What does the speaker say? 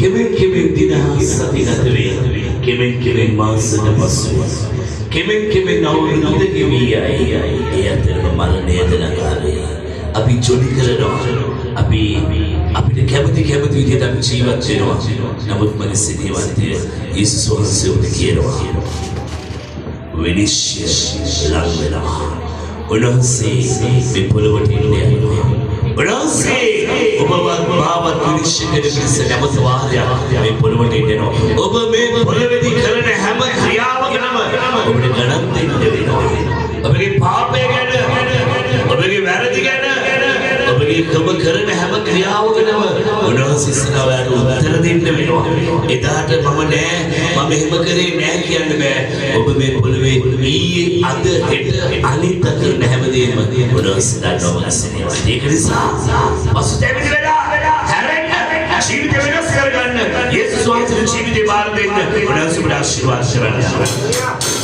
කෙමෙන් දින සති ගත වේ. කෙමෙන් මාසෙට පසු කෙමෙන් අවුරුදු ගෙවී යයි. ඒ අතරම මරණයද ළඟාවේ. අපි ජොලි කරනවා. අපිට කැමති විදිහට අපි ජීවත් වෙනවා. නමුත් මිනිස්සු දේවන්තය යේසුස් වහන්සේ උට කියනවා. විනිශ්චය ලඟ වෙනවා. උන්වහන්සේ මේ පොළොවට ඉන්නේ. උන්වහන්සේ ඔබවත් මාවත් විනිශ්චය කරන පිණිස නැවත වාරයක් මේ පොළොවට ඉන්නවා. ඔබ මේ පොළොවේදී කරන හැම ක්‍රියාවකම ඔබට ගණන් දෙන්න වෙනවා. ඔබගේ පාපය ගැන, ඔබගේ වැරදි ගැන, ඔබගේ කරන හැම ක්‍රියාවකම උන්වහන්සේ ඉස්සරහට උත්තර දෙන්න වෙනවා. එදාට මම එහෙම කරේ නෑ කියන්න බෑ. ඔබ මේ පොළොවේ ඊයේ අද හෙට අනිත් කරන හැමදේම උන්වහන්සේ දන්නවා. ඒක නිසා පසුතැවිලි වෙලා හැරෙන්න, ජීවිතය වෙනස් කරගන්න, යේසුස් වහන්සේගේ ජීවිතේ බාර දෙන්න උන්වහන්සේ ආශිර්වාද කරනවා.